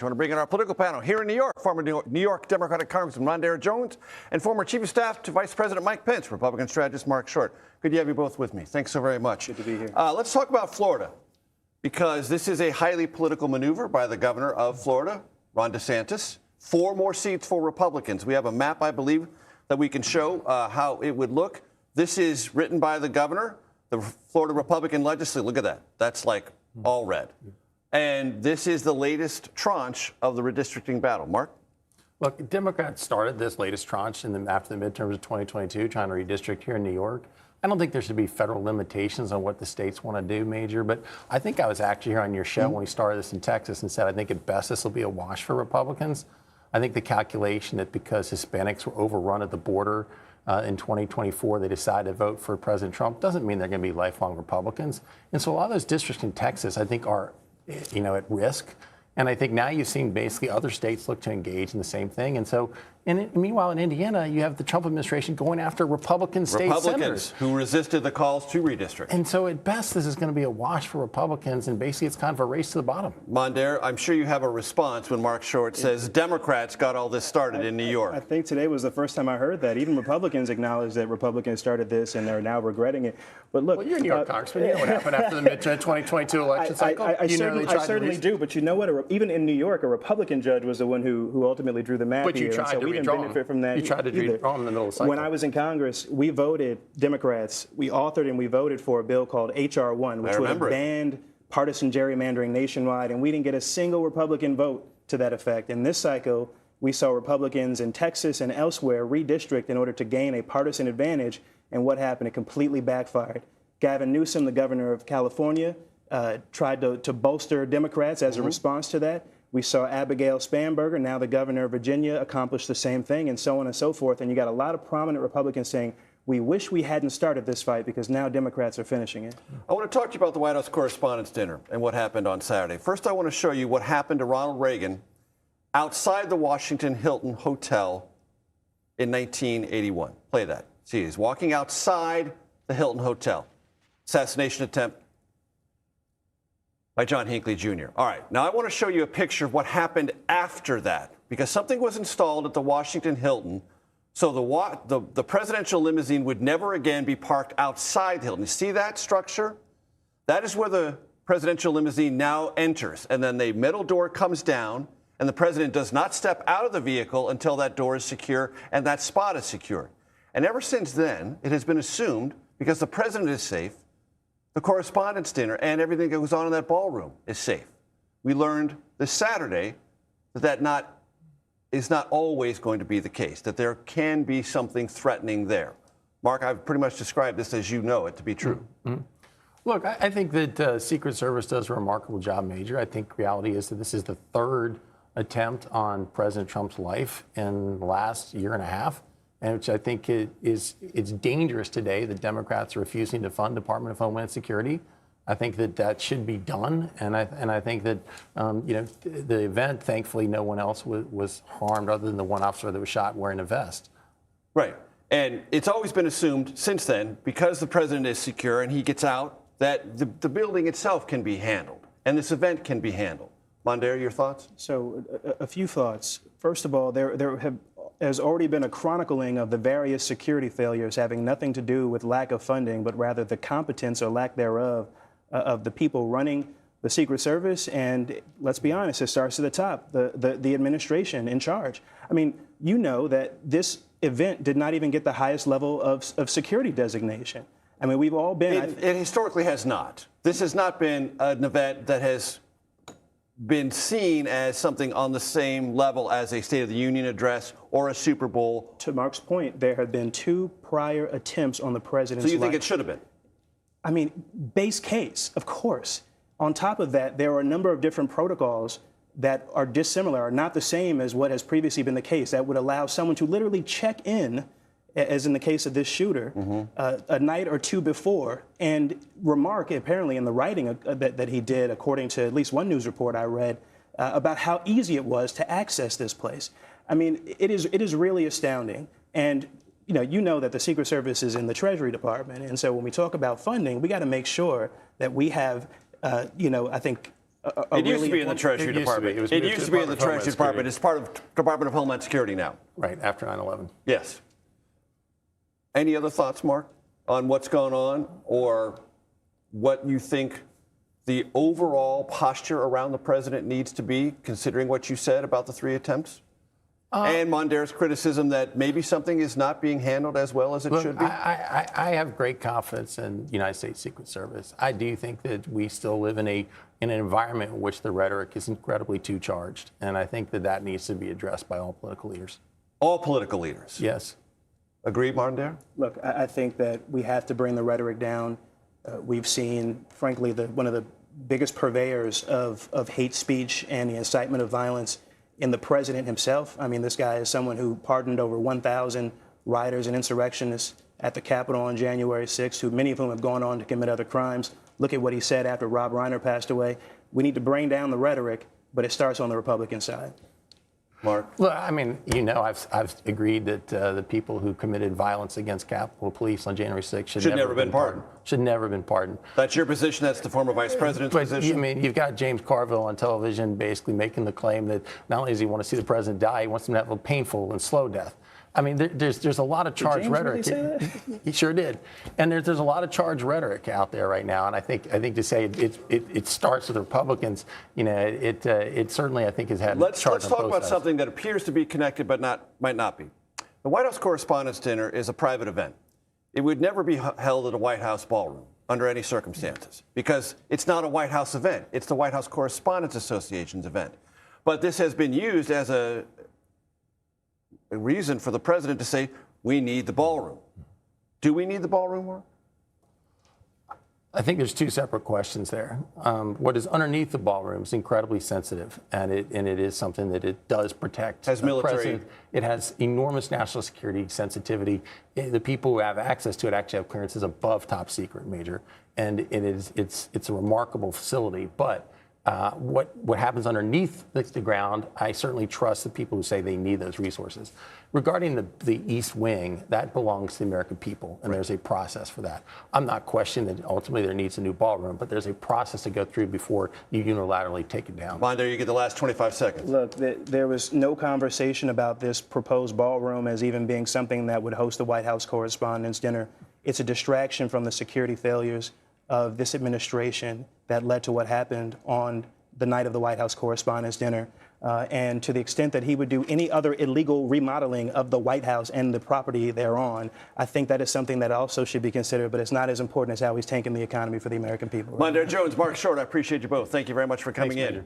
I want to bring in our political panel here in New York, former New York Democratic Congressman Mondaire Jones and former Chief of Staff to Vice President Mike Pence, Republican strategist Marc. Good to have you both with me. Thanks so very much. Good to be here. Let's talk about Florida, because this is a highly political maneuver by the governor of Florida, Ron DeSantis. 4 more seats for Republicans. We have a map, I believe, that we can show how it would look. This is written by the governor, the Florida Republican legislature. Look at that. That's like all red. And this is the latest tranche of the redistricting battle. Marc? Look, Democrats started this latest tranche after the midterms of 2022, trying to redistrict here in New York. I don't think there should be federal limitations on what the states want to do, Major, but I think I was actually here on your show when we started this in Texas and said I think at best this will be a wash for Republicans. I think the calculation that because Hispanics were overrun at the border in 2024, they decided to vote for President Trump doesn't mean they're going to be lifelong Republicans. And so a lot of those districts in Texas, I think, are at risk. And I think now you've seen basically other states look to engage in the same thing. And so, meanwhile, in Indiana, you have the Trump administration going after Republican state senators who resisted the calls to redistrict. And so at best, this is going to be a wash for Republicans. And basically, it's kind of a race to the bottom. Mondaire, I'm sure you have a response when Marc says Democrats got all this started in New York. I think today was the first time I heard that. Even Republicans acknowledge that Republicans started this and they're now regretting it. But look, well, you're a New York Congressman. You know what happened after the midterm 2022 election cycle? I certainly do. But you know what? Even in New York, a Republican judge was the one who ultimately drew the map but here. You tried to we didn't benefit from that. You tried to redraw in the middle of the cycle. When I was in Congress, we voted, Democrats, we authored and we voted for a bill called H.R. 1, which would have banned partisan gerrymandering nationwide, and we didn't get a single Republican vote to that effect. In this cycle, we saw Republicans in Texas and elsewhere redistrict in order to gain a partisan advantage, and what happened? It completely backfired. Gavin Newsom, the governor of California, tried to bolster Democrats as a response to that. We saw Abigail Spanberger, now the governor of Virginia, accomplish the same thing, and so on and so forth. And you got a lot of prominent Republicans saying, we wish we hadn't started this fight because now Democrats are finishing it. I want to talk to you about the White House Correspondents' Dinner and what happened on Saturday. First, I want to show you what happened to Ronald Reagan outside the Washington Hilton Hotel in 1981. Play that. See, he's walking outside the Hilton Hotel. Assassination attempt by John Hinckley Jr. All right, now I want to show you a picture of what happened after that, because something was installed at the Washington Hilton so the presidential limousine would never again be parked outside the Hilton. You see that structure? That is where the presidential limousine now enters, and then the middle door comes down, and the president does not step out of the vehicle until that door is secure and that spot is secured. And ever since then, it has been assumed, because the president is safe, the Correspondents' Dinner and everything that goes on in that ballroom is safe. We learned this Saturday that is not always going to be the case, that there can be something threatening there. Marc, I've pretty much described this as you know it to be true. Mm-hmm. Look, I think that Secret Service does a remarkable job, Major. I think reality is that this is the 3rd attempt on President Trump's life in the last year and a half. And which I think it's dangerous today that Democrats are refusing to fund Department of Homeland Security. I think that should be done, and I think that the event, thankfully, no one else was harmed other than the one officer that was shot wearing a vest. Right, and it's always been assumed since then, because the president is secure and he gets out, that the building itself can be handled, and this event can be handled. Mondaire, your thoughts? So, a few thoughts. First of all, there's already been a chronicling of the various security failures having nothing to do with lack of funding, but rather the competence or lack thereof of the people running the Secret Service. And let's be honest, it starts at the top, the administration in charge. I mean, you know that this event did not even get the highest level of security designation. I mean, we've all been... It historically has not. This has not been an event that has been seen as something on the same level as a State of the Union address or a Super Bowl. To Marc's point, there have been 2 prior attempts on the president's life. So you think it should have been? I mean, base case, of course. On top of that, there are a number of different protocols that are dissimilar, are not the same as what has previously been the case, that would allow someone to literally check in, as in the case of this shooter, a night or 2 before, and remark, apparently in the writing that he did, according to at least one news report I read, about how easy it was to access this place. I mean, it is really astounding. And you know that the Secret Service is in the Treasury Department. And so when we talk about funding, we got to make sure that we have, I think, It used to be in the Treasury Department. It used to be in the Treasury Department. It's part of Department of Homeland Security now. Right, after 9/11. Yes. Any other thoughts, Marc, on what's going on or what you think the overall posture around the president needs to be, considering what you said about the 3 attempts? And Mondaire's criticism that maybe something is not being handled as well as it should be? I have great confidence in the United States Secret Service. I do think that we still live in an environment in which the rhetoric is incredibly too charged. And I think that that needs to be addressed by all political leaders. All political leaders? Yes. Agree, Mondaire? Look, I think that we have to bring the rhetoric down. We've seen, frankly, one of the biggest purveyors of hate speech and the incitement of violence in the president himself. I mean, this guy is someone who pardoned over 1,000 rioters and insurrectionists at the Capitol on January 6th, many of whom have gone on to commit other crimes. Look at what he said after Rob Reiner passed away. We need to bring down the rhetoric, but it starts on the Republican side. Marc? Well, I mean, I've agreed that the people who committed violence against Capitol Police on January 6th should never have been pardoned. Should never have been pardoned. That's your position? That's the former vice president's position? I mean, you've got James Carville on television basically making the claim that not only does he want to see the president die, he wants him to have a painful and slow death. I mean, there's a lot of charged rhetoric. Really say that? He sure did, and there's a lot of charged rhetoric out there right now. And I think to say it starts with Republicans, it certainly I think has had. Let's talk about sides. something that appears to be connected, but might not be. The White House Correspondents' Dinner is a private event. It would never be held at a White House ballroom under any circumstances because it's not a White House event. It's the White House Correspondents Association's event. But this has been used as a reason for the president to say, we need the ballroom. Do we need the ballroom, Marc? I think there's 2 separate questions there. What is underneath the ballroom is incredibly sensitive, and it is something that it does protect. Has military. President. It has enormous national security sensitivity. The people who have access to it actually have clearances above top secret, Major, and it's a remarkable facility. But what happens underneath the ground, I certainly trust the people who say they need those resources. Regarding the East Wing, that belongs to the American people, and there's a process for that. I'm not questioning that ultimately there needs a new ballroom, but there's a process to go through before you unilaterally take it down. Mondaire, you get the last 25 seconds. Look, there was no conversation about this proposed ballroom as even being something that would host the White House Correspondents' Dinner. It's a distraction from the security failures of this administration that led to what happened on the night of the White House Correspondents' Dinner. And to the extent that he would do any other illegal remodeling of the White House and the property thereon, I think that is something that also should be considered, but it's not as important as how he's tanking the economy for the American people. Mondaire Jones, Marc Short, I appreciate you both. Thank you very much for coming in.